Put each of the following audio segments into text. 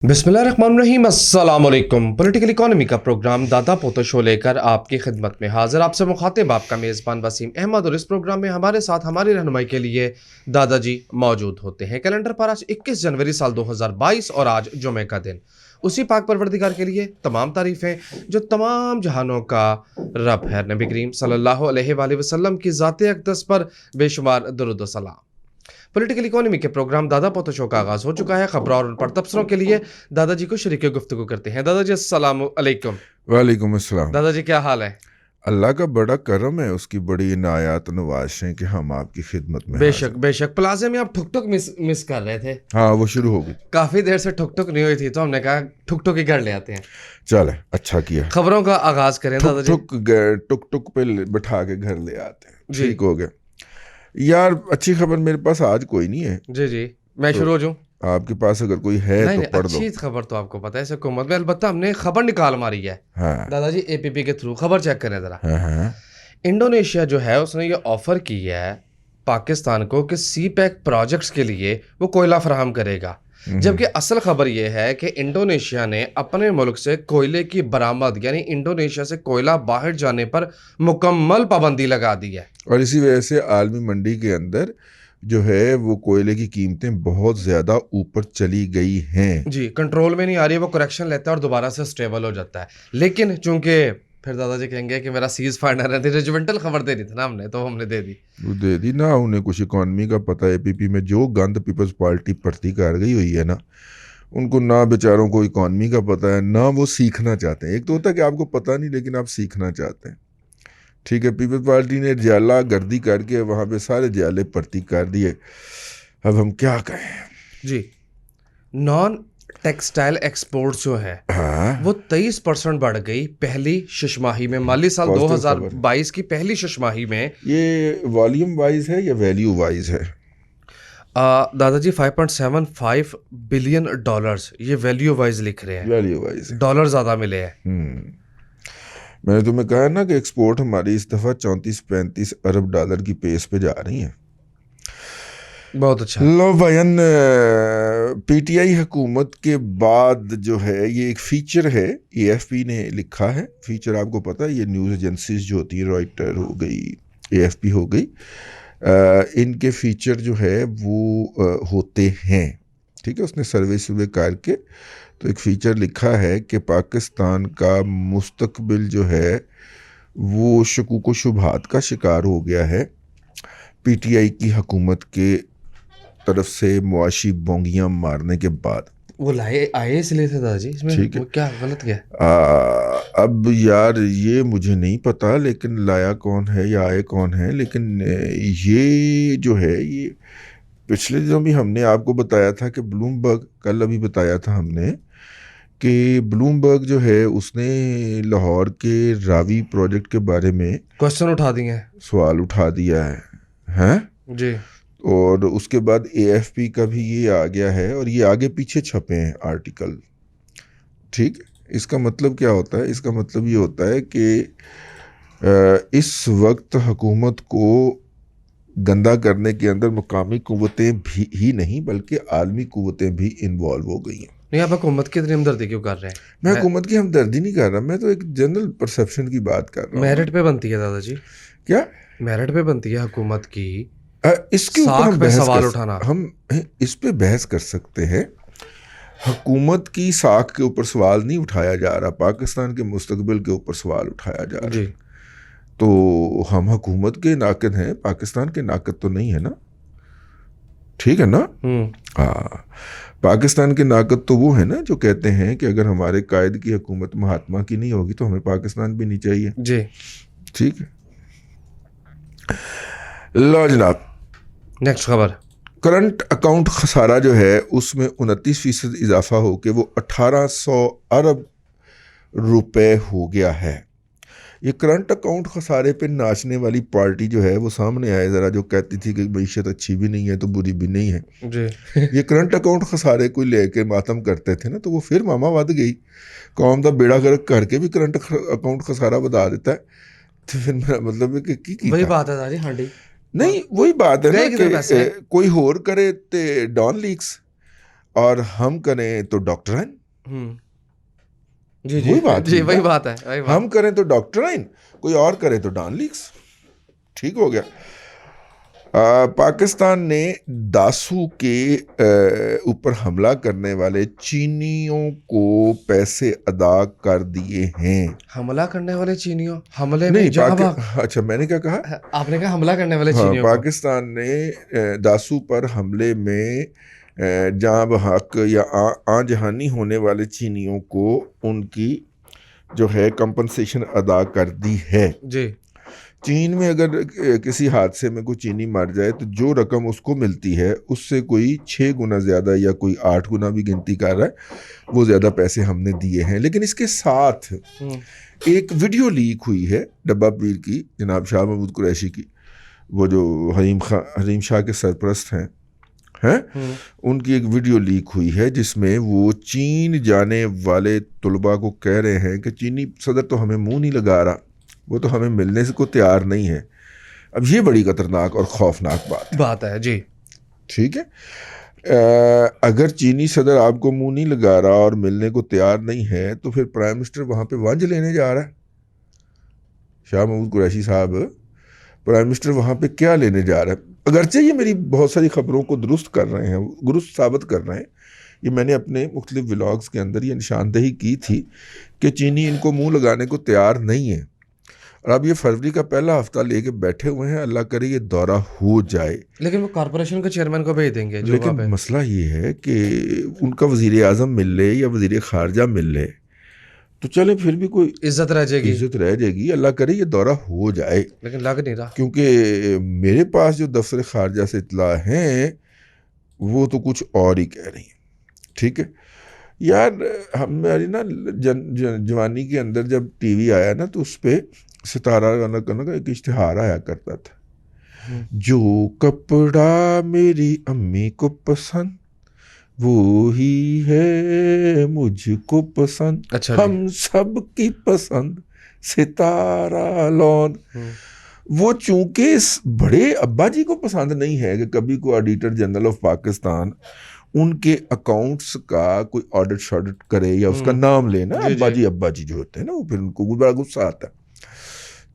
बिस्मिल्लाहिर्रहमानिर्रहीम, अस्सलाम वालेकुम। पॉलिटिकल इकोनॉमी का प्रोग्राम दादा पोतो शो लेकर आपकी खिदमत में हाजिर। आपसे मुखातिब आपका मेज़बान वसीम अहमद, और इस प्रोग्राम में हमारे साथ हमारी रहनुमाई के लिए दादाजी मौजूद होते हैं। कैलेंडर पर आज 21 जनवरी साल 2022 और आज जुमे का दिन। उसी पाक परवरदिगार के लिए तमाम तारीफ़ें जो तमाम जहानों का रब है। नबी करीम सल्लल्लाहु अलैहि वसल्लम की ज़ात अक़दस पर बेशुमार दुरूद व सलाम। पॉलिटिकल इकोनॉमी के प्रोग्राम दादा पोतो शो का आगाज हो चुका है। खबरों और उन पर तबसरों के लिए दादाजी को शरीक गुफ्तगू करते हैं। दादाजी अस्सलाम अलैकुम। वालेकुम अस्सलाम। दादाजी क्या हाल है? अल्लाह का बड़ा करम है, उसकी बड़ी इनायात नवाज़ें कि हम आपकी खिदमत में बेशक बेशक। प्लाजे में आप ठुक ठुक मिस कर रहे थे। हाँ, वो शुरू हो गई। काफी देर से ठुक ठुक नहीं हुई थी, तो हमने कहा ठुक ठुक ही कर ले आते हैं। चले, अच्छा किया। खबरों का आगाज करें दादाजी। टुक टुक पे बिठा के घर ले आते हैं। जी। ठीक हो गया यार। अच्छी खबर मेरे पास आज कोई नहीं है। जी जी, मैं शुरू हो जाऊं? आपके पास अगर कोई है नहीं तो नहीं, पढ़ दो। अच्छी खबर तो आपको पता है इस हुकूमत में, अलबत्ता हमने खबर निकाल मारी है। हाँ दादाजी एपीपी के थ्रू खबर चेक करें जरा। हाँ। इंडोनेशिया जो है उसने ये ऑफर की है पाकिस्तान को कि सी पैक प्रोजेक्ट्स के लिए वो कोयला फराहम करेगा। जबकि असल खबर यह है कि इंडोनेशिया ने अपने मुल्क से कोयले की बरामद यानी इंडोनेशिया से कोयला बाहर जाने पर मुकम्मल पाबंदी लगा दी है। और इसी वजह से आलमी मंडी के अंदर जो है वो कोयले की कीमतें बहुत ज़्यादा ऊपर चली गई हैं। जी, कंट्रोल में नहीं आ रही, वो करेक्शन लेता है और दोबारा से स्टेबल हो जाता है। लेकिन चूंकि फिर दादाजी कहेंगे कि मेरा सीज फायर रहती, रेजिमेंटल खबर दे दी थी ना हमने, तो हमने दे दी। वो दे दी ना, उन्हें कुछ इकॉनमी का पता है। एपीपी में जो गंद पीपल्स पार्टी भर्ती कर गई हुई है ना, उनको ना बेचारों को इकॉनमी का पता है ना वो सीखना चाहते हैं। एक तो होता है कि आपको पता नहीं लेकिन आप सीखना चाहते हैं। ठीक है, पीपल्स पार्टी ने जाला गर्दी करके वहाँ पे सारे जाले भर्ती कर दिए। अब हम क्या कहें जी। नॉन टेक्सटाइल एक्सपोर्ट्स जो है हाँ, वो 23% बढ़ गई पहली शशमाही में। माली साल Positive 2022 की पहली शशमाही में। ये वॉल्यूम वाइज है या वैल्यू वाइज है? दादाजी 5.75 बिलियन डॉलर्स, ये वैल्यू वाइज लिख रहे हैं, वैल्यू वाइज है। डॉलर ज्यादा मिले हैं। मैंने तुम्हें कहा ना कि एक्सपोर्ट हमारी इस दफ़ा 34-35 अरब डॉलर की पेस पे जा रही है। बहुत अच्छा। लो भाईन, पीटीआई हुकूमत के बाद जो है ये एक फ़ीचर है, एएफपी ने लिखा है। फ़ीचर आपको पता है, ये न्यूज़ एजेंसीज जो होती है, रॉयटर हो गई, एएफपी हो गई, इनके फ़ीचर जो है वो होते हैं। ठीक है, उसने सर्वे करके तो एक फ़ीचर लिखा है कि पाकिस्तान का मुस्तकबिल जो है वो शकूक व शुबहात का शिकार हो गया है पीटीआई की हुकूमत के तरफ से मुआशी बोंगियां मारने के बाद। वो लाए आए इसलिए थे दादाजी, इसमें ठीक है। वो क्या गलत क्या? अब यार ये मुझे नहीं पता लेकिन लाया कौन है या आए कौन है, लेकिन ये जो है ये पिछले दिनों भी हमने आपको बताया था कि ब्लूमबर्ग, कल अभी बताया था हमने कि ब्लूमबर्ग जो है उसने लाहौर के रावी प्रोजेक्ट के बारे में क्वेश्चन उठा दिए हैं। सवाल उठा दिया है हैं जी। और उसके बाद एएफपी का भी ये आ गया है और ये आगे पीछे छपे हैं आर्टिकल। ठीक, इसका मतलब क्या होता है? इसका मतलब ये होता है कि इस वक्त हुकूमत को गंदा करने के अंदर मुकामी कुव्वतें भी ही नहीं बल्कि आलमी कुव्वतें भी इन्वॉल्व हो गई हैं। नहीं, आप हुकूमत की इतनी हमदर्दी क्यों कर रहे हैं? मैं हुकूमत की हमदर्दी नहीं कर रहा, मैं तो एक जनरल परसेप्शन की बात कर रहा हूँ। मेरिट पे बनती है दादाजी, क्या मेरिट पे बनती है हुकूमत की इसके ऊपर साख हम पे बहस सवाल कर उठाना। हम इस पे बहस कर सकते हैं। हुकूमत की साख के ऊपर सवाल नहीं उठाया जा रहा, पाकिस्तान के मुस्तकबिल के ऊपर सवाल उठाया जा रहा जी। है। तो हम हुकूमत के नाकद हैं, पाकिस्तान के नाकद तो नहीं है ना। ठीक है ना? हाँ, पाकिस्तान के नाकद तो वो है ना जो कहते हैं कि अगर हमारे कायद की हुकूमत महात्मा की नहीं होगी तो हमें पाकिस्तान भी नहीं चाहिए। जी। ठीक है, लो जनाब, नेक्स्ट खबर। करंट अकाउंट खसारा जो है उसमें 29% इजाफा होकर वो 1800 अरब रुपए हो गया है। ये करंट अकाउंट खसारे पे नाचने वाली पार्टी जो है वो सामने आए ज़रा, जो कहती थी कि मईशत अच्छी भी नहीं है तो बुरी भी नहीं है। जी। ये करंट अकाउंट खसारे को लेके मातम करते थे ना, तो वो फिर मामा वध गई। कौम का बेड़ा गर्क करके भी करंट अकाउंट खसारा बता देता है। तो फिर मेरा मतलब है कि वही बात है दादी, हाँ नहीं वही बात है ना गए किधर पैसे? कि कोई होर करे ते डॉन लीक्स और हम करें तो डॉक्टराइन। जी जी वही बात जी, हुई वही ना। बात है, वही बात। हम करें तो डॉक्टराइन, कोई और करे तो डॉन लीक्स। ठीक हो गया। पाकिस्तान ने दासू के ऊपर हमला करने वाले चीनियों को पैसे अदा कर दिए हैं। हमला करने वाले चीनियों, हमले में नहीं, जहां भाग, अच्छा, मैंने क्या कहा? आपने कहा हमला करने वाले हाँ, चीनियों को। पाकिस्तान ने दासू पर हमले में जाँ बहक या आजहानी होने वाले चीनियों को उनकी जो है कंपनसेशन अदा कर दी है। जी चीन में अगर किसी हादसे में कोई चीनी मर जाए तो जो रकम उसको मिलती है उससे कोई 6 गुना ज़्यादा या कोई 8 गुना भी गिनती कर रहा है, वो ज़्यादा पैसे हमने दिए हैं। लेकिन इसके साथ एक वीडियो लीक हुई है डब्बा पीर की, जनाब शाह महमूद कुरैशी की, वो जो हरीम शाह के सरपरस्त हैं उनकी एक वीडियो लीक हुई है जिसमें वो चीन जाने वाले तुलबा को कह रहे हैं कि चीनी सदर तो हमें मुंह नहीं लगा रहा, वो तो हमें मिलने से को तैयार नहीं है। अब ये बड़ी खतरनाक और खौफनाक बात है जी। ठीक है। अगर चीनी सदर आपको मुंह नहीं लगा रहा और मिलने को तैयार नहीं है तो फिर प्राइम मिनिस्टर वहाँ पे वंज लेने जा रहा है। शाह महमूद कुरैशी साहब, प्राइम मिनिस्टर वहाँ पे क्या लेने जा रहा है? अगरचे ये मेरी बहुत सारी खबरों को दुरुस्त कर रहे हैं, दुरुस्त साबित कर रहे हैं, ये मैंने अपने मुख्तलिफ व्लॉग्स के अंदर ये निशानदेही की थी कि चीनी इनको मुंह लगाने को तैयार नहीं है। और अब ये फरवरी का पहला हफ्ता लेके बैठे हुए हैं, अल्लाह करे ये दौरा हो जाए। लेकिन वो कॉरपोरेशन के चेयरमैन को भेज देंगे जो लेकिन मसला ये है कि उनका वज़ीर आज़म मिल ले या वज़ीर ख़ारजा मिल ले तो चले, फिर भी कोई इज्जत रह जाएगी। अल्लाह करे ये दौरा हो जाए। लेकिन लग नहीं रहा, क्योंकि मेरे पास जो दफ्तर ख़ारजा से इत्तला हैं वो तो कुछ और ही कह रही हैं। ठीक है यार, हमारी ना जवानी के अंदर जब टीवी आया ना तो उस पर सितारा गाना का एक इश्तिहार आया करता था, जो कपड़ा मेरी अम्मी को पसंद वो ही है मुझको पसंद। अच्छा हम सब की पसंद सितारा लॉन। वो चूंकि बड़े अब्बा जी को पसंद नहीं है कि कभी को ऑडिटर जनरल ऑफ पाकिस्तान उनके अकाउंट्स का कोई ऑडिट शॉडिट करे या उसका नाम लेना, अब्बा जी जो होते हैं ना, वो फिर उनको बड़ा गुस्सा आता है।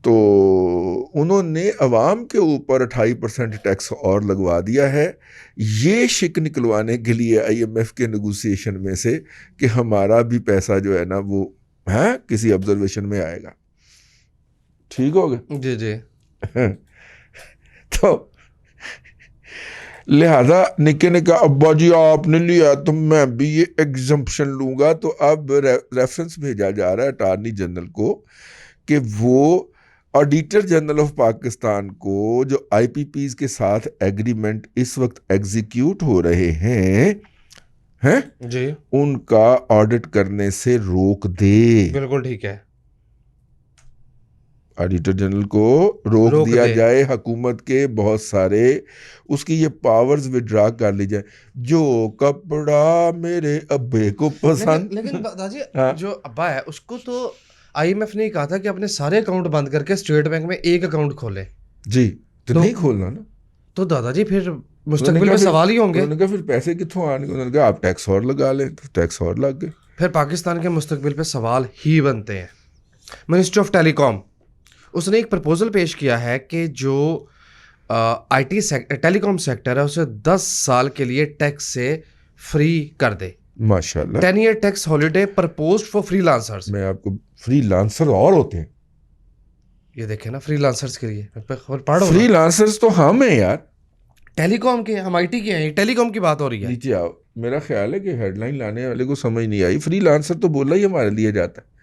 तो उन्होंने अवाम के ऊपर 28% टैक्स और लगवा दिया है, ये शिक निकलवाने के लिए IMF के नेगोशिएशन में से कि हमारा भी पैसा जो है ना वो है किसी ऑब्जर्वेशन में आएगा। ठीक हो गया जी जी। तो लिहाजा निके ने कहा अब्बा जी आपने लिया तो मैं भी ये एग्जम्पशन लूंगा। तो अब रेफरेंस भेजा जा रहा है अटॉर्नी जनरल को कि वो ऑडिटर जनरल ऑफ पाकिस्तान को जो IPPs के साथ एग्रीमेंट इस वक्त एग्जीक्यूट हो रहे हैं जी, उनका ऑडिट करने से रोक दे। बिल्कुल ठीक है, ऑडिटर जनरल को रोक दिया जाए, हुकूमत के बहुत सारे उसकी ये पावर्स विड्रा कर ली जाए। जो कपड़ा मेरे अब्बे को पसंद। लेकिन दादाजी जो अब्बा है उसको तो IMF ने कहा था कि अपने सारे अकाउंट बंद करके स्टेट बैंक में एक अकाउंट खोले। जी, तो नहीं खोलना ना। तो दादाजी फिर मुस्तकबिल में सवाल ही होंगे। उन्होंने कहा फिर पैसे कित्थों आने? उन्होंने कहा आप टैक्स और लगा लें, तो टैक्स और लग गए। फिर पाकिस्तान के मुस्तकबिल पे सवाल ही बनते हैं। मिनिस्ट्री ऑफ टेलीकॉम उसने एक प्रपोजल पेश किया है कि जो IT टेलीकॉम सेक्टर है उसे 10 साल के लिए टैक्स से फ्री कर दे। माशाल्लाह। 10 year tax holiday proposed for freelancers. मैं आपको फ्रीलांसर और होते हैं, ये देखें ना, फ्रीलांसर्स के लिए खबर पढ़ो। फ्रीलांसर्स तो हम हैं यार, टेलीकॉम के, हम IT के हैं, टेलीकॉम की बात हो रही है। नीचे आओ। मेरा ख्याल है कि हेडलाइन लाने वाले को समझ नहीं आई। फ्रीलांसर तो बोला ही हमारे लिए जाता है।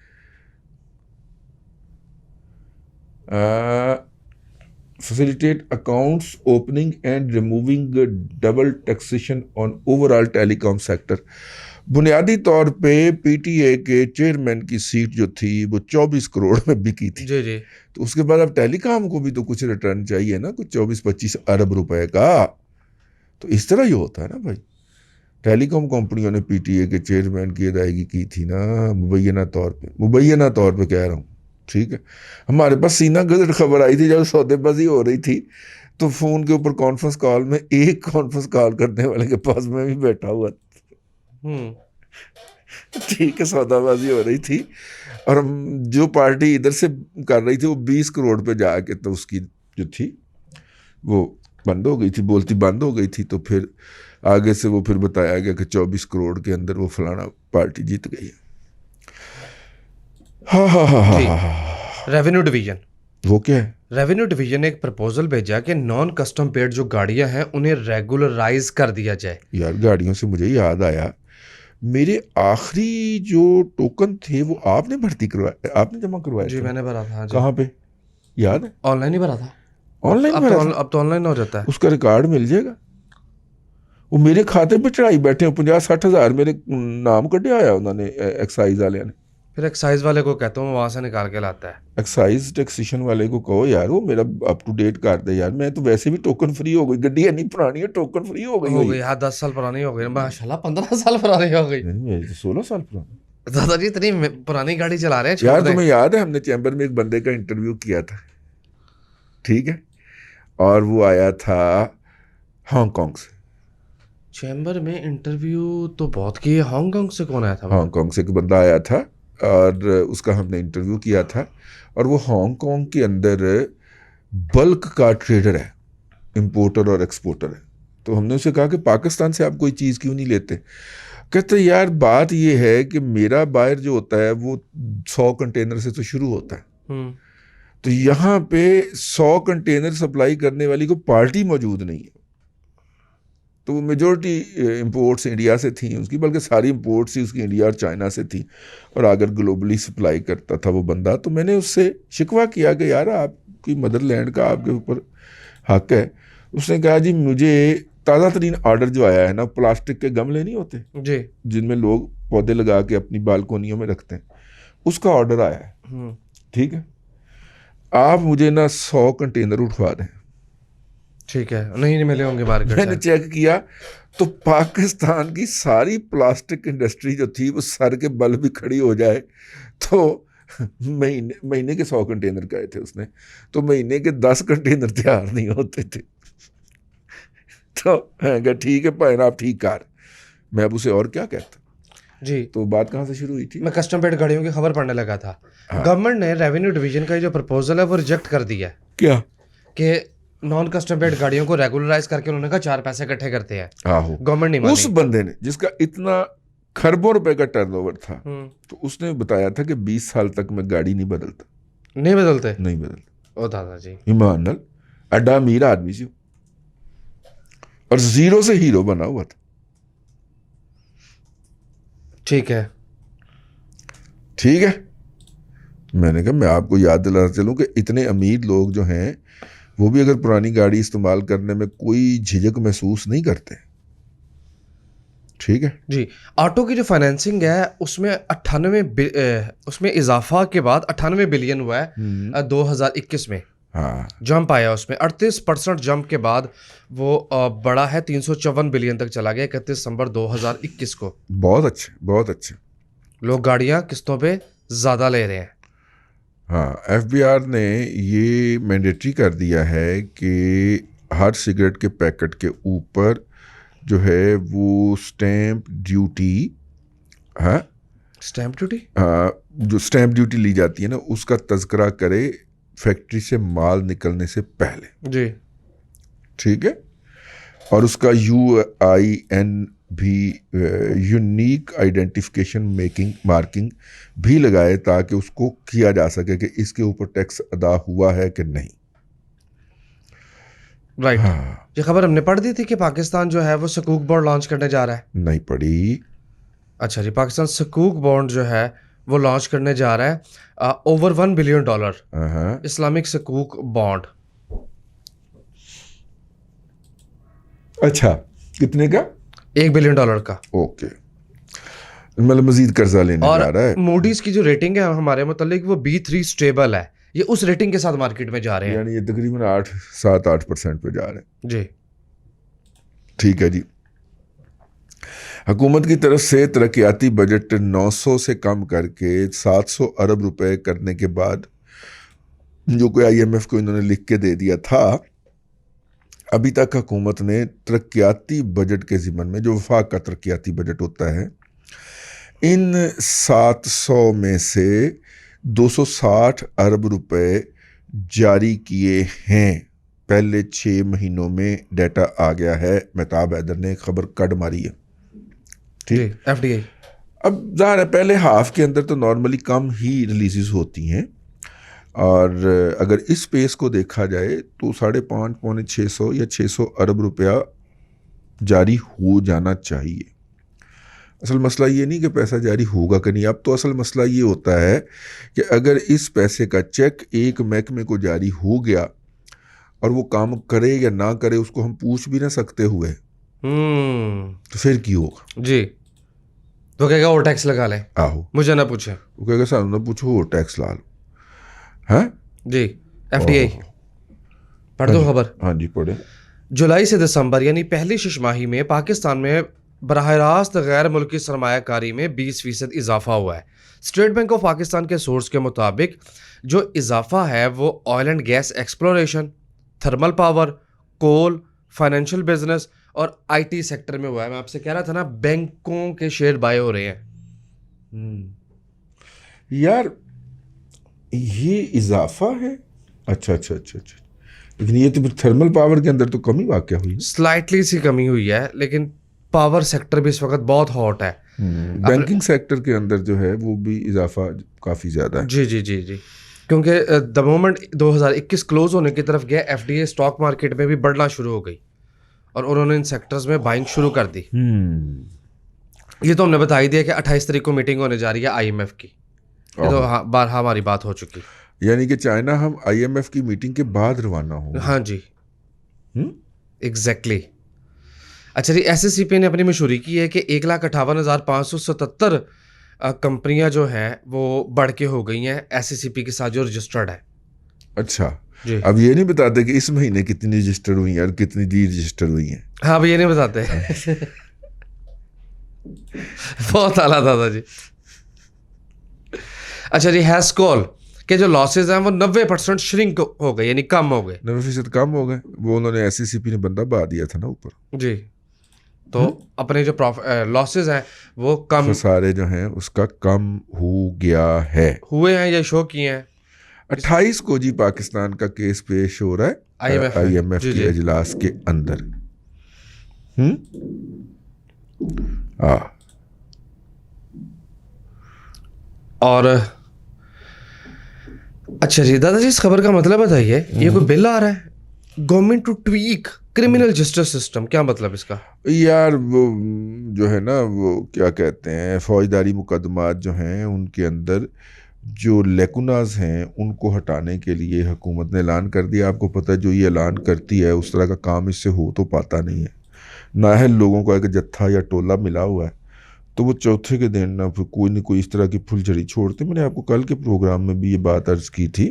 facilitate accounts opening and removing double taxation on overall telecom sector। बुनियादी तौर पे PTA के चेयरमैन की सीट जो थी वो 24 करोड़ में बिकी थी। जी जी। तो उसके बाद अब टेलीकॉम को भी तो कुछ रिटर्न चाहिए ना, कुछ 24-25 अरब रुपए का। तो इस तरह ही होता है ना भाई। टेलीकॉम कंपनियों ने PTA के चेयरमैन की अदायगी की थी ना, मुबैना तौर पे कह रहा हूँ। ठीक है, हमारे पास सीना गजर खबर आई थी जब सौदेबाजी हो रही थी, तो फ़ोन के ऊपर कॉन्फ्रेंस कॉल में एक कॉन्फ्रेंस कॉल करने वाले के पास मैं भी बैठा हुआ ठीक है, सौदाबाजी हो रही थी और जो पार्टी इधर से कर रही थी वो 20 करोड़ पे जाके तो उसकी जो थी वो बंद हो गई थी, बोलती बंद हो गई थी। तो फिर आगे से वो फिर बताया गया कि 24 करोड़ के अंदर वो फलाना पार्टी जीत गई है। हाँ हाँ हाँ हाँ जी। हाँ हाँ। रेवेन्यू डिवीजन वो क्या है? रेवेन्यू डिवीजन ने एक प्रपोजल भेजा कि नॉन कस्टम पेड जो गाड़ियां हैं उन्हें रेगुलराइज कर दिया जाए। यार गाड़ियों से मुझे याद आया, मेरे आखिरी जो टोकन थे वो आपने भर्ती करवाए, आपने जमा करवाए जी थे? मैंने भरा था। हाँ जी, कहाँ पे याद है? ऑनलाइन ही भरा था। ऑनलाइन भरा था? अब तो ऑनलाइन हो जाता है। उसका रिकॉर्ड मिल जाएगा? वो मेरे खाते पे चढ़ाई बैठे हैं 50-60 हज़ार मेरे नाम कटे आया उन्होंने एक्साइज वाले ने। फिर एक्साइज वाले को कहता हूँ वहां से निकाल के लाता है। एक्साइज टैक्सेशन वाले को कहो यार वो मेरा अप टू डेट कर दे यार, मैं तो वैसे भी टोकन फ्री हो गई, गड्डी नहीं पुरानी है, टोकन फ्री हो गई हो हुई। गई हाँ, 10 साल पुरानी हो गई माशाल्लाह, 15 साल पुरानी हो गई। नहीं, मेरी तो 16 साल पुरानी। दादाजी इतनी पुरानी गाड़ी चला रहे हैं, छोड़ यार दें। तुम्हें याद है हमने चैम्बर में एक बंदे का इंटरव्यू किया था, ठीक है, और वो आया था हांगकांग से। चैम्बर में इंटरव्यू तो बहुत किए, हांगकांग से कौन आया था? हांगकांग से एक बंदा आया था और उसका हमने इंटरव्यू किया था, और वो हांगकांग के अंदर बल्क का ट्रेडर है, इंपोर्टर और एक्सपोर्टर है। तो हमने उसे कहा कि पाकिस्तान से आप कोई चीज़ क्यों नहीं लेते? कहते यार बात ये है कि मेरा बायर जो होता है वो 100 कंटेनर से तो शुरू होता है, तो यहाँ पे 100 कंटेनर सप्लाई करने वाली कोई पार्टी मौजूद नहीं है। तो वो मेजॉरिटी इंपोर्ट्स इंडिया से थी उसकी, बल्कि सारी इंपोर्ट्स ही उसकी इंडिया और चाइना से थी, और अगर ग्लोबली सप्लाई करता था वो बंदा। तो मैंने उससे शिकवा किया कि यार आपकी मदरलैंड का आपके ऊपर हक है। उसने कहा जी मुझे ताज़ा तरीन ऑर्डर जो आया है ना, प्लास्टिक के गमले नहीं होते जी, जिनमें लोग पौधे लगा के अपनी बालकोनियों में रखते हैं, उसका ऑर्डर आया है, ठीक है, आप मुझे ना 100 कंटेनर उठवा दें। ठीक है, नहीं मिले होंगे मार्केट मैंने से। चेक किया तो पाकिस्तान की सारी प्लास्टिक इंडस्ट्री जो थी वो सर के बल भी खड़ी हो जाए। तो महीने के 100 कंटेनर गए थे उसने, तो महीने के 10 कंटेनर तैयार नहीं होते थे। तो कहा ठीक है भाई आप ठीक कर, मैं अब उसे और क्या कहता। जी, तो बात कहाँ से शुरू हुई थी? मैं कस्टम पेड गाड़ियों की खबर पढ़ने लगा था। हाँ। गवर्नमेंट ने रेवेन्यू डिवीजन का जो प्रपोजल है वो रिजेक्ट कर दिया है क्या? कि नॉन कस्टम पेड गाड़ियों को रेगुलराइज करके उन्होंने कहा 4 पैसे इकट्ठे करते हैं। आहो, गवर्नमेंट नहीं उस मानी। बंदे ने जिसका इतना खरबों रुपए का टर्नओवर था, तो उसने बताया था कि 20 साल तक मैं गाड़ी नहीं बदलता। नहीं बदलते? नहीं बदलता। ओ दादाजी, ईमान नाल अड्डा अमीर आदमी सी और जीरो से हीरो बना हुआ था। ठीक है। ठीक है, मैंने कहा मैं आपको याद दिलाना चलूं कि इतने अमीर लोग जो हैं वो भी अगर पुरानी गाड़ी इस्तेमाल करने में कोई झिझक महसूस नहीं करते। ठीक है जी, ऑटो की जो फाइनेंसिंग है उसमें 98 उसमें इजाफा के बाद 98 बिलियन हुआ है 2021 में। हाँ, जंप आया उसमें 38% जंप के बाद वो बड़ा है 354 बिलियन तक चला गया 31 दिसंबर 2021 को। बहुत अच्छे, बहुत अच्छे। लोग गाड़ियां किस्तों पे ज़्यादा ले रहे हैं। हाँ, एफबीआर ने ये मैंडेटरी कर दिया है कि हर सिगरेट के पैकेट के ऊपर जो है वो स्टैम्प ड्यूटी, हाँ स्टैम्प ड्यूटी? जो स्टैम्प ड्यूटी ली जाती है ना उसका तज़किरा करे फैक्ट्री से माल निकलने से पहले। जी, ठीक है, और उसका UIN भी यूनिक आइडेंटिफिकेशन मार्किंग भी लगाए ताकि उसको किया जा सके कि इसके ऊपर टैक्स अदा हुआ है कि नहीं। राइट। हाँ, ये खबर हमने पढ़ दी थी कि पाकिस्तान जो है वो सकूक बॉन्ड लॉन्च करने जा रहा है। नहीं पड़ी। अच्छा जी, पाकिस्तान सकूक बॉन्ड जो है वो लॉन्च करने जा रहा है ओवर $1 बिलियन इस्लामिक सकूक बॉन्ड। अच्छा, कितने का? $1 बिलियन का। ओके, मतलब मजीद कर्जा लेने और जा रहा है। मूडीज की जो रेटिंग है हमारे मुतालिक वो B3 स्टेबल है। ये उस रेटिंग के साथ मार्केट में जा रहे हैं। यानी ये तकरीबन 7-8% पे जा रहे हैं। जी, ठीक है जी। हुकूमत की तरफ से तरक्याती बजट 900 से कम करके 700 अरब रुपए करने के बाद जो कोई IMF को इन्होंने लिख के दे दिया था अभी तक हुकूमत ने तरक्याती बजट के ज़िम्मन में, जो वफाक का तरक्याती बजट होता है, इन 700 में से 260 अरब रुपए जारी किए हैं। पहले 6 महीनों में डाटा आ गया है, मेहताब हैदर ने खबर कट मारी है। ठीक, FDI अब ज़ाहिर है पहले हाफ के अंदर तो नॉर्मली कम ही रिलीज़ होती हैं, और अगर इस पेस को देखा जाए तो 550 पौने 600 या 600 अरब रुपया जारी हो जाना चाहिए। असल मसला ये नहीं कि पैसा जारी होगा कि नहीं, अब तो असल मसला ये होता है कि अगर इस पैसे का चेक एक महकमे को जारी हो गया और वो काम करे या ना करे उसको हम पूछ भी ना सकते हुए, तो फिर की होगा जी, तो कहेगा और टैक्स लगा लें, आहो, मुझे ना पूछे, वो कहेगा सानू ना पूछो और टैक्स ला लो। हैं जी, FDI पढ़ दो खबर। हाँ जी पढ़े। जुलाई से दिसंबर यानी पहली छमाही में पाकिस्तान में बराह रास्त गैर मुल्की सरमायाकारी में 20% इजाफा हुआ है। स्टेट बैंक ऑफ पाकिस्तान के सोर्स के मुताबिक जो इजाफा है वो oil and gas exploration, thermal power, coal, financial business और IT सेक्टर में हुआ है। मैं आपसे कह रहा था ना, बैंकों के शेयर बाय हो रहे हैं। यार ये इजाफा है, अच्छा, लेकिन ये तो फिर थर्मल पावर के अंदर तो कमी वाक़या हुई। स्लाइटली सी कमी हुई है, लेकिन पावर सेक्टर भी इस वक्त बहुत हॉट है। बैंकिंग सेक्टर के अंदर जो है वो भी इजाफा काफ़ी ज़्यादा है। जी, क्योंकि द मोमेंट 2021 क्लोज होने की तरफ गया, FDI स्टॉक मार्केट में भी बढ़ना शुरू हो गई और उन्होंने इन सेक्टर्स में बाइंग शुरू कर दी। ये तो हमने बता ही दिया कि 28 तारीख को मीटिंग होने जा रही है IMF की, ये तो बारहा हमारी बात हो चुकी, यानी कि चाइना हम IMF की मीटिंग के बाद रवाना होंगे। हाँ जी, एग्जैक्टली। अच्छा जी, SSCP ने अपनी मशहूरी की है कि 1,58,577 कंपनियां जो हैं वो बढ़ के हो गई हैं SSCP के साथ जो रजिस्टर्ड है। अच्छा जी, अब ये नहीं बताते कि इस महीने कितनी रजिस्टर हुई हैं और कितनी डी रजिस्टर हुई हैं। हाँ, अब ये नहीं बताते। बहुत आला दादा जी। अच्छा जी, हैस्कॉल के जो लॉसेज हैं वो 90% श्रिंक हो गए, यानी कम हो गए। 90% कम हो गए, वो उन्होंने SSCP ने बंदा बहा दिया था ना ऊपर जी, तो अपने जो लॉसेज हैं वो कम, सारे जो हैं उसका कम हो गया है, हुए हैं या शो किए हैं। 28 को जी पाकिस्तान का केस पेश हो रहा है IMF जी, की जी। अजलास के अंदर। और अच्छा जी दादाजी, इस खबर का मतलब बताइए, ये कोई बिल आ रहा है government to tweak criminal justice system, क्या मतलब इसका? यार वो जो है ना, वो क्या कहते हैं, फौजदारी मुकदमात जो हैं उनके अंदर जो लेकुनाज हैं उनको हटाने के लिए हुकूमत ने ऐलान कर दिया। आपको पता है जो ये ऐलान करती है उस तरह का काम इससे हो तो पाता नहीं है। नाहल लोगों को एक जत्था या टोला मिला हुआ है तो वो चौथे के दिन ना फिर कोई न कोई इस तरह की फुलझड़ी छोड़ते। मैंने आपको कल के प्रोग्राम में भी ये बात अर्ज की थी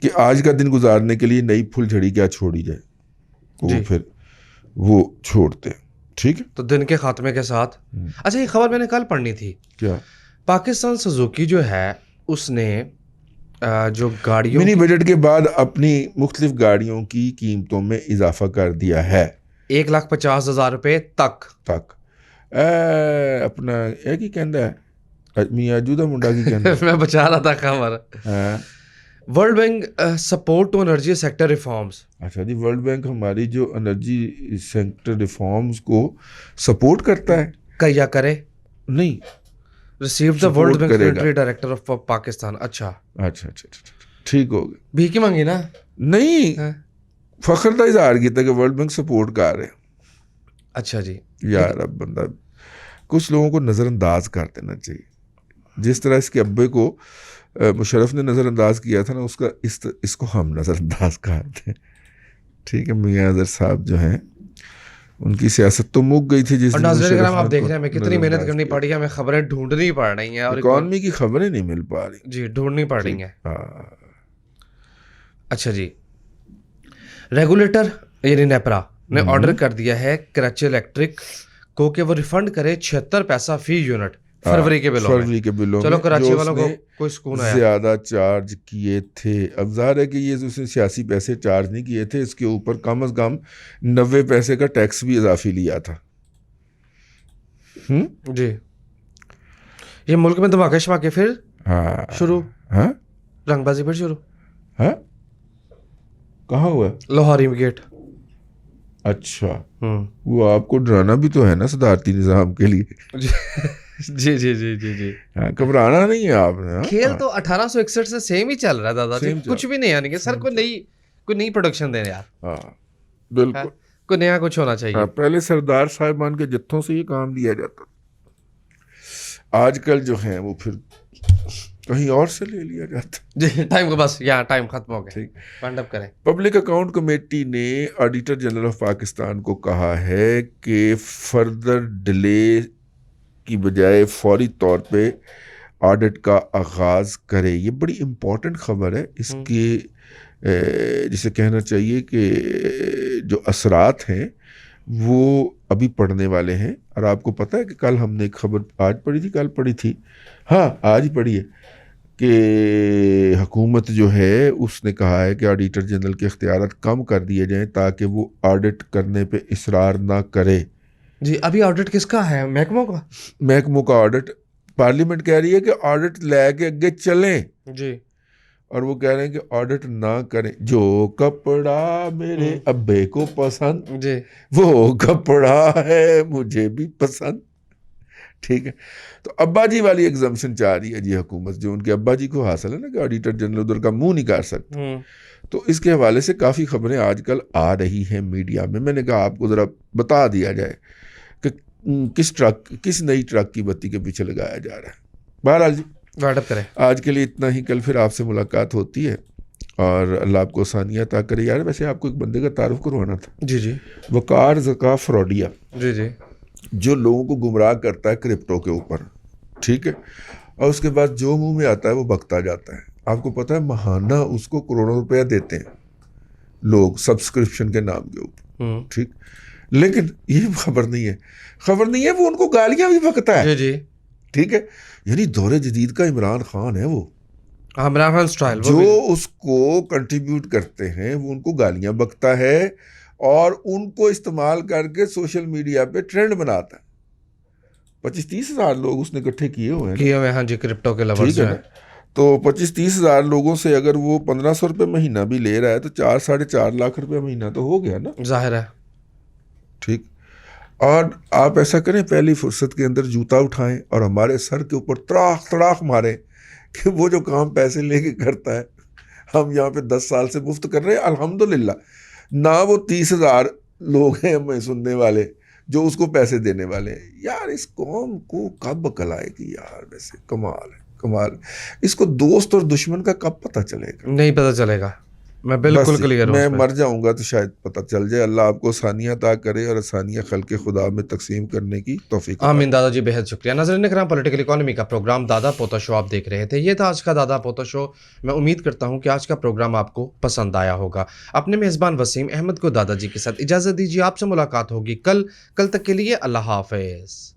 कि आज का दिन गुजारने के लिए नई फुलझड़ी क्या छोड़ी जाए, तो फिर वो छोड़ते। ठीक है, तो दिन के खात्मे के साथ। अच्छा, ये खबर मैंने कल पढ़नी थी, क्या पाकिस्तान सुजुकी जो है उसने जो गाड़ियों मिनी बजट के बाद अपनी मुख्तलिफ गाड़ियों की कीमतों में इजाफा कर दिया है 1,50,000 रुपये तक। अपना एक ही कहता है मियाँ जूदा मुंडा की कहता है। मैं बचा रहा था खबर। World Bank support to energy sector reforms. अच्छा जी, वर्ल्ड बैंक हमारी जो एनर्जी सेक्टर रिफॉर्म्स को सपोर्ट करता है क्या करे, नहीं receive the World Bank secretary director of Pakistan. अच्छा, ठीक हो गया। भीखी मांगी ना, नहीं फख्र का इजहार किया कि वर्ल्ड बैंक सपोर्ट कर रहे। अच्छा जी यार, अब बंदा कुछ लोगों को नज़रअंदाज कर देना चाहिए। जिस तरह इसके अब्बे को मुशर्रफ ने नज़रअंदाज किया था ना, उसका इसको हम नज़रअंदाज करते हैं। ठीक है, मियां अजहर साहब जो हैं उनकी सियासत तो मुक गई थी जिस दिन मुशर्रफ आप देख रहे हैं हमें कितनी मेहनत करनी पड़ी है, हमें खबरें ढूंढनी पड़ रही हैं और इकॉनमी की खबरें नहीं मिल पा रही जी, ढूंढनी पड़ रही हैं। अच्छा जी, रेगुलेटर यानी नेपरा ने ऑर्डर कर दिया है कराची इलेक्ट्रिक को कि वो रिफंड करे 76 पैसा फी यूनिट फरवरी के बिलों में। फरवरी के बिलों चलो में कराची जो वालों को उसने कोई सुकून आया। ज़्यादा चार्ज किए थे। अब ज़ाहिर है कि ये उसने 86 पैसे चार्ज नहीं किए थे, इसके ऊपर कम अज़ कम 90 पैसे का टैक्स भी इजाफी लिया था। जी, ये मुल्क में धमाके शमाके फिर हाँ शुरू, हाँ रंगबाजी फिर शुरू। हाँ, कहाँ हुआ? लाहौरी गेट। अच्छा, वो आपको डराना भी तो है ना सदारती निज़ाम के लिए। जी जी जी जी जी जी। हाँ, घबराना नहीं है आपने। हाँ? खेल तो 1861 से सेम ही चल रहा है दादाजी, सेम चल कुछ भी नहीं आने के सर, कोई नई प्रोडक्शन देने यार। हाँ बिल्कुल। कोई नया कुछ होना चाहिए। हाँ, पहले सरदार साहिबान के जत्थों से ये काम लिया जाता, आजकल जो है वो फिर कहीं और से ले लिया जाता। जी, टाइम को बस यहाँ टाइम खत्म हो गया, ठीक। वाइंड अप करें। पब्लिक अकाउंट कमेटी ने ऑडिटर जनरल ऑफ पाकिस्तान को कहा है कि फर्दर डिले की बजाय फौरी तौर पे ऑडिट का आगाज़ करे। ये बड़ी इम्पोर्टेंट खबर है। इसके जिसे कहना चाहिए कि जो असरात हैं वो अभी पढ़ने वाले हैं। और आपको पता है कि कल हमने एक खबर आज पढ़ी थी, कल पढ़ी थी, हाँ आज ही पढ़ी है, कि हुकूमत जो है उसने कहा है कि ऑडिटर जनरल के इख्तियारात कम कर दिए जाएं ताकि वो ऑडिट करने पे इसरार ना करे। जी, अभी ऑडिट किसका है? महकमों का? महकमों का ऑडिट। पार्लियामेंट कह रही है कि ऑडिट लेके आगे चलें, जी, और वो कह रहे हैं कि ऑडिट ना करें। जो कपड़ा मेरे अब्बे को पसंद, जी, वो कपड़ा है मुझे भी पसंद। ठीक है, तो अब्बा जी वाली एग्जाम्पशन चाह रही है जी हुकूमत, जो उनके अब्बा जी को हासिल है ना कि ऑडिटर जनरल उधर का मुंह नहीं कर सकते। तो इसके हवाले से काफ़ी खबरें आजकल आ रही हैं मीडिया में। मैंने कहा आपको ज़रा बता दिया जाए कि किस नई ट्रक की बत्ती के पीछे लगाया जा रहा है। बहरहाल जी, वाइंड अप करें। आज के लिए इतना ही। कल फिर आपसे मुलाकात होती है और अल्लाह आपको आसानियाँ अता करे। यार वैसे आपको एक बंदे का तारुफ करवाना था। जी जी वकार ज़का फ्रॉडिया, जी जी। जो लोगों को गुमराह करता है क्रिप्टो के ऊपर, ठीक है, और उसके बाद जो मुंह में आता है वो बकता जाता है। आपको पता है महाना उसको करोड़ों रुपया देते हैं लोग सब्सक्रिप्शन के नाम के ऊपर, ठीक। लेकिन ये खबर नहीं है, वो उनको गालियां भी बकता है। जी जी, ठीक है, यानी दौरे जदीद का इमरान खान है वो, इमरान खान स्टाइल। जो उसको कंट्रीब्यूट करते हैं वो उनको गालियां बकता है और उनको इस्तेमाल करके सोशल मीडिया पे ट्रेंड बनाता है। 25-30 हज़ार लोग उसने इकट्ठे किए हुए हैं। हाँ जी, क्रिप्टो के लवर्स ठीक है ना, तो 25-30 हज़ार लोगों से अगर वो 1500 रुपये महीना भी ले रहा है तो 4-4.5 लाख रुपये महीना तो हो गया ना, जाहिर है। ठीक। और आप ऐसा करें, पहली फुर्सत के अंदर जूता उठाएं और हमारे सर के ऊपर तड़ाक तड़ाक मारें कि वो जो काम पैसे लेके करता है, हम यहाँ पे 10 साल से मुफ्त कर रहे हैं अल्हम्दुलिल्लाह। ना वो 30 हज़ार लोग हैं हमें सुनने वाले जो उसको पैसे देने वाले हैं। यार इस कौम को कब अकल आएगी यार, वैसे कमाल है, कमाल। इसको दोस्त और दुश्मन का कब पता चलेगा? नहीं पता चलेगा, मैं बिल्कुल क्लियर हूं। मैं मर जाऊंगा तो शायद पता चल जाए। अल्लाह आपको आसानियाँ अता करे और आसानियाँ खल्क़े खुदा में तकसीम करने की तौफीक। आमीन दादाजी, बेहद शुक्रिया। नाज़रीन इकराम, पॉलिटिकल इकोनॉमी का प्रोग्राम दादा पोता शो आप देख रहे थे। ये था आज का दादा पोता शो। मैं उम्मीद करता हूँ कि आज का प्रोग्राम आपको पसंद आया होगा। अपने मेज़बान वसीम अहमद को दादाजी के साथ इजाज़त दीजिए। आपसे मुलाकात होगी कल तक के लिए अल्लाह हाफ़िज़।